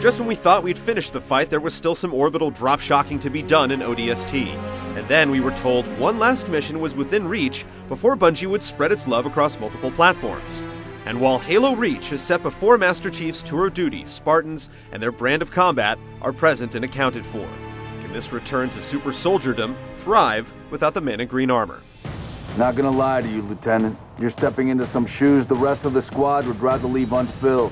Just when we thought we'd finished the fight, there was still some orbital drop shocking to be done in ODST. And then we were told one last mission was within reach before Bungie would spread its love across multiple platforms. And while Halo Reach is set before Master Chief's tour of duty, Spartans and their brand of combat are present and accounted for. Can this return to super soldierdom thrive without the man in green armor? Not gonna lie to you, Lieutenant. You're stepping into some shoes the rest of the squad would rather leave unfilled.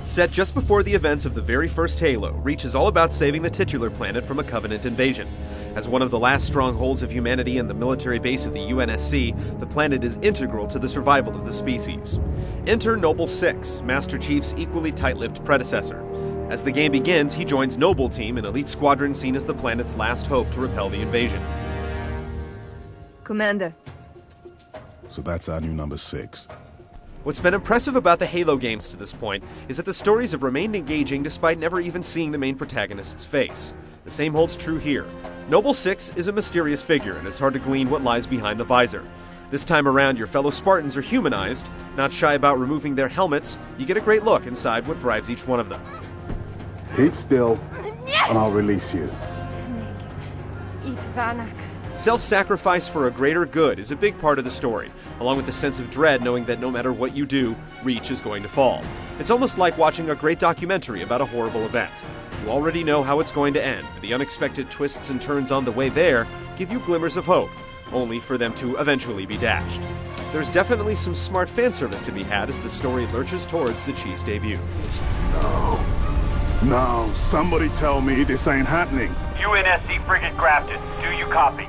Set just before the events of the very first Halo, Reach is all about saving the titular planet from a Covenant invasion. As one of the last strongholds of humanity and the military base of the UNSC, the planet is integral to the survival of the species. Enter Noble Six, Master Chief's equally tight-lipped predecessor. As the game begins, he joins Noble Team, an elite squadron seen as the planet's last hope to repel the invasion. Commander. So that's our new number 6. What's been impressive about the Halo games to this point is that the stories have remained engaging despite never even seeing the main protagonist's face. The same holds true here. Noble Six is a mysterious figure, and it's hard to glean what lies behind the visor. This time around, your fellow Spartans are humanized. Not shy about removing their helmets, you get a great look inside what drives each one of them. Keep still, and I'll release you. Self-sacrifice for a greater good is a big part of the story, along with the sense of dread knowing that no matter what you do, Reach is going to fall. It's almost like watching a great documentary about a horrible event. You already know how it's going to end, but the unexpected twists and turns on the way there give you glimmers of hope, only for them to eventually be dashed. There's definitely some smart fan service to be had as the story lurches towards the Chief's debut. No, somebody tell me this ain't happening. UNSC frigate Grafton, do you copy?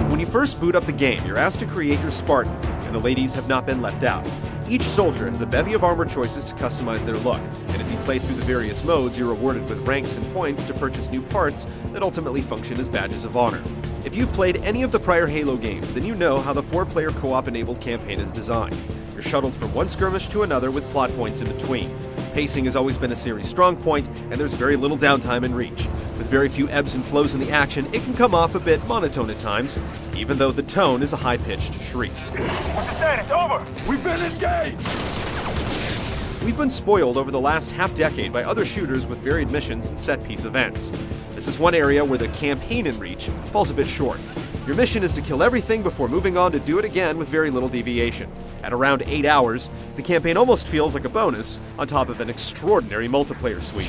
When you first boot up the game, you're asked to create your Spartan, and the ladies have not been left out. Each soldier has a bevy of armor choices to customize their look, and as you play through the various modes, you're rewarded with ranks and points to purchase new parts that ultimately function as badges of honor. If you've played any of the prior Halo games, then you know how the 4-player co-op enabled campaign is designed. You're shuttled from one skirmish to another with plot points in between. Pacing has always been a series' strong point, and there's very little downtime in Reach. With very few ebbs and flows in the action, it can come off a bit monotone at times, even though the tone is a high-pitched shriek. What's the status? Over! We've been engaged! We've been spoiled over the last half-decade by other shooters with varied missions and set-piece events. This is one area where the campaign in Reach falls a bit short. Your mission is to kill everything before moving on to do it again with very little deviation. At around 8 hours, the campaign almost feels like a bonus, on top of an extraordinary multiplayer suite.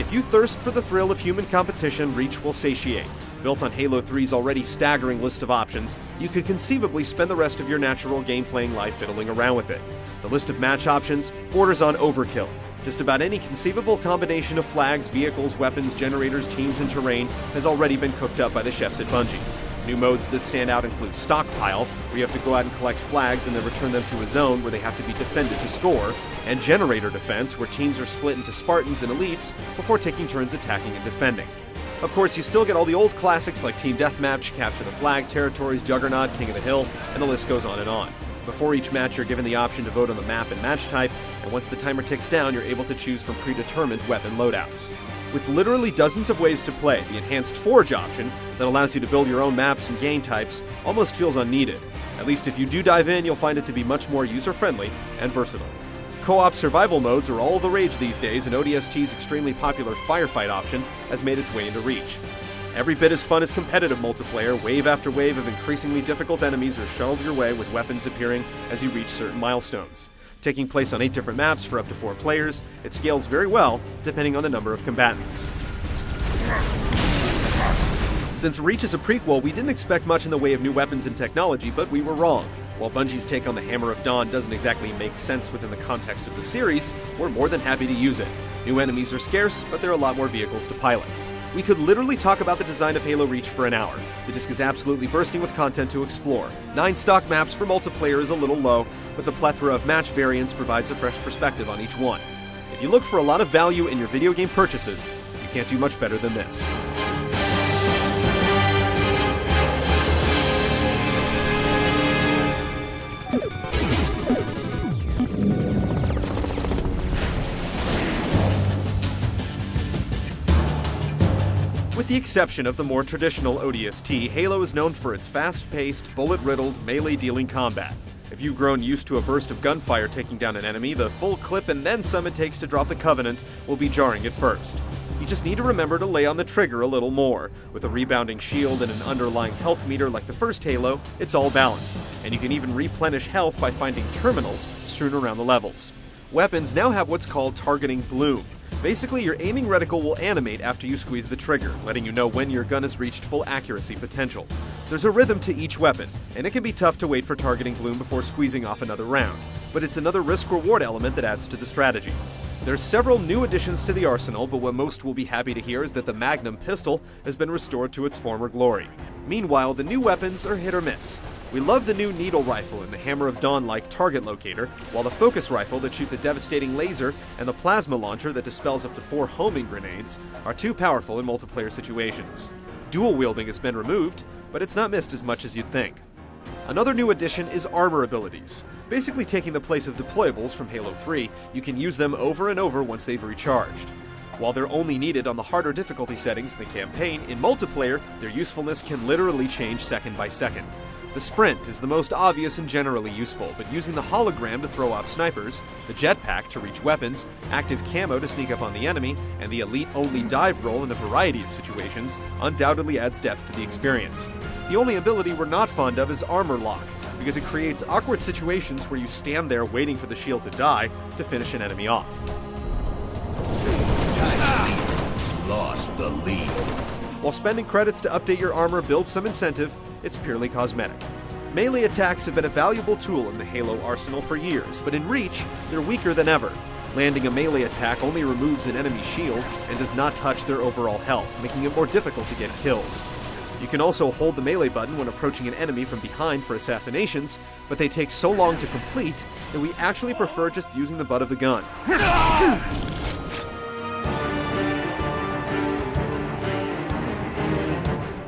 If you thirst for the thrill of human competition, Reach will satiate. Built on Halo 3's already staggering list of options, you could conceivably spend the rest of your natural game-playing life fiddling around with it. The list of match options borders on overkill. Just about any conceivable combination of flags, vehicles, weapons, generators, teams, and terrain has already been cooked up by the chefs at Bungie. New modes that stand out include Stockpile, where you have to go out and collect flags and then return them to a zone where they have to be defended to score, and Generator Defense, where teams are split into Spartans and Elites before taking turns attacking and defending. Of course, you still get all the old classics like Team Deathmatch, Capture the Flag, Territories, Juggernaut, King of the Hill, and the list goes on and on. Before each match, you're given the option to vote on the map and match type, and once the timer ticks down, you're able to choose from predetermined weapon loadouts. With literally dozens of ways to play, the Enhanced Forge option that allows you to build your own maps and game types almost feels unneeded. At least if you do dive in, you'll find it to be much more user-friendly and versatile. Co-op survival modes are all the rage these days, and ODST's extremely popular Firefight option has made its way into Reach. Every bit as fun as competitive multiplayer, wave after wave of increasingly difficult enemies are shuttled your way with weapons appearing as you reach certain milestones. Taking place on 8 different maps for up to 4 players, it scales very well depending on the number of combatants. Since Reach is a prequel, we didn't expect much in the way of new weapons and technology, but we were wrong. While Bungie's take on the Hammer of Dawn doesn't exactly make sense within the context of the series, we're more than happy to use it. New enemies are scarce, but there are a lot more vehicles to pilot. We could literally talk about the design of Halo Reach for an hour. The disc is absolutely bursting with content to explore. 9 stock maps for multiplayer is a little low, but the plethora of match variants provides a fresh perspective on each one. If you look for a lot of value in your video game purchases, you can't do much better than this. With the exception of the more traditional ODST, Halo is known for its fast-paced, bullet-riddled, melee-dealing combat. If you've grown used to a burst of gunfire taking down an enemy, the full clip and then some it takes to drop the Covenant will be jarring at first. You just need to remember to lay on the trigger a little more. With a rebounding shield and an underlying health meter like the first Halo, it's all balanced, and you can even replenish health by finding terminals strewn around the levels. Weapons now have what's called targeting bloom. Basically, your aiming reticle will animate after you squeeze the trigger, letting you know when your gun has reached full accuracy potential. There's a rhythm to each weapon, and it can be tough to wait for targeting bloom before squeezing off another round, but it's another risk-reward element that adds to the strategy. There's several new additions to the arsenal, but what most will be happy to hear is that the Magnum pistol has been restored to its former glory. Meanwhile, the new weapons are hit or miss. We love the new needle rifle and the Hammer of Dawn-like target locator, while the focus rifle that shoots a devastating laser and the plasma launcher that dispels up to 4 homing grenades are too powerful in multiplayer situations. Dual wielding has been removed, but it's not missed as much as you'd think. Another new addition is armor abilities. Basically taking the place of deployables from Halo 3, you can use them over and over once they've recharged. While they're only needed on the harder difficulty settings in the campaign, in multiplayer, their usefulness can literally change second by second. The sprint is the most obvious and generally useful, but using the hologram to throw off snipers, the jetpack to reach weapons, active camo to sneak up on the enemy, and the elite-only dive roll in a variety of situations undoubtedly adds depth to the experience. The only ability we're not fond of is Armor Lock, because it creates awkward situations where you stand there waiting for the shield to die to finish an enemy off. Lost the lead. While spending credits to update your armor builds some incentive, it's purely cosmetic. Melee attacks have been a valuable tool in the Halo arsenal for years, but in Reach, they're weaker than ever. Landing a melee attack only removes an enemy's shield and does not touch their overall health, making it more difficult to get kills. You can also hold the melee button when approaching an enemy from behind for assassinations, but they take so long to complete that we actually prefer just using the butt of the gun.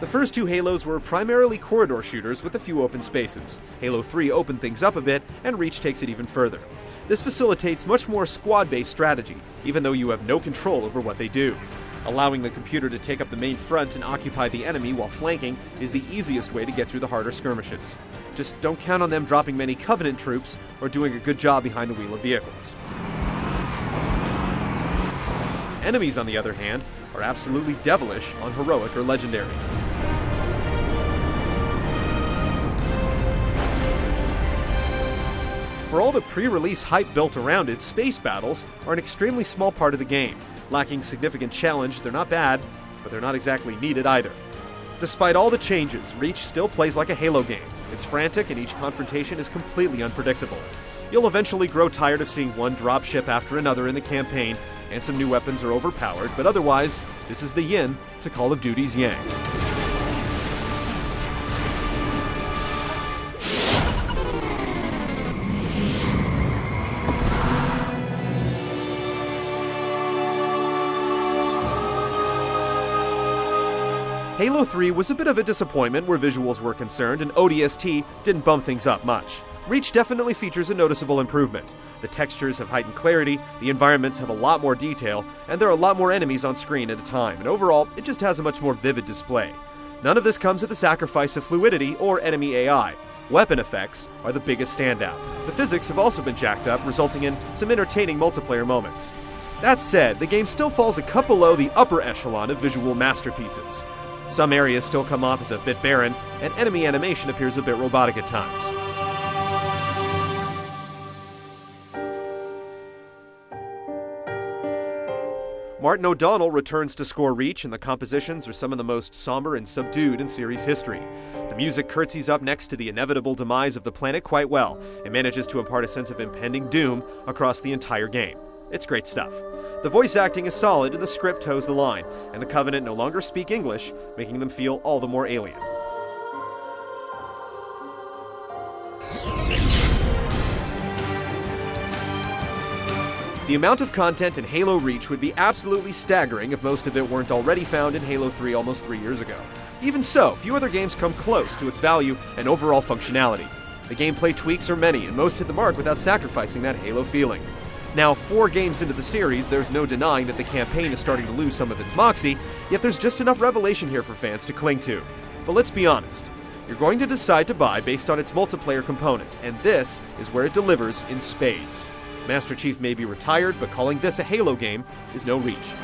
The first 2 Halos were primarily corridor shooters with a few open spaces. Halo 3 opened things up a bit, and Reach takes it even further. This facilitates much more squad-based strategy, even though you have no control over what they do. Allowing the computer to take up the main front and occupy the enemy while flanking is the easiest way to get through the harder skirmishes. Just don't count on them dropping many Covenant troops or doing a good job behind the wheel of vehicles. Enemies, on the other hand, are absolutely devilish on heroic or legendary. For all the pre-release hype built around it, space battles are an extremely small part of the game. Lacking significant challenge, they're not bad, but they're not exactly needed either. Despite all the changes, Reach still plays like a Halo game. It's frantic and each confrontation is completely unpredictable. You'll eventually grow tired of seeing one dropship after another in the campaign, and some new weapons are overpowered, but otherwise, this is the yin to Call of Duty's yang. Halo 3 was a bit of a disappointment where visuals were concerned, and ODST didn't bump things up much. Reach definitely features a noticeable improvement. The textures have heightened clarity, the environments have a lot more detail, and there are a lot more enemies on screen at a time, and overall, it just has a much more vivid display. None of this comes at the sacrifice of fluidity or enemy AI. Weapon effects are the biggest standout. The physics have also been jacked up, resulting in some entertaining multiplayer moments. That said, the game still falls a cut below the upper echelon of visual masterpieces. Some areas still come off as a bit barren, and enemy animation appears a bit robotic at times. Martin O'Donnell returns to score Reach, and the compositions are some of the most somber and subdued in series history. The music curtsies up next to the inevitable demise of the planet quite well, and manages to impart a sense of impending doom across the entire game. It's great stuff. The voice acting is solid and the script toes the line, and the Covenant no longer speak English, making them feel all the more alien. The amount of content in Halo Reach would be absolutely staggering if most of it weren't already found in Halo 3 almost 3 years ago. Even so, few other games come close to its value and overall functionality. The gameplay tweaks are many, and most hit the mark without sacrificing that Halo feeling. Now, 4 games into the series, there's no denying that the campaign is starting to lose some of its moxie, yet there's just enough revelation here for fans to cling to. But let's be honest, you're going to decide to buy based on its multiplayer component, and this is where it delivers in spades. Master Chief may be retired, but calling this a Halo game is no reach.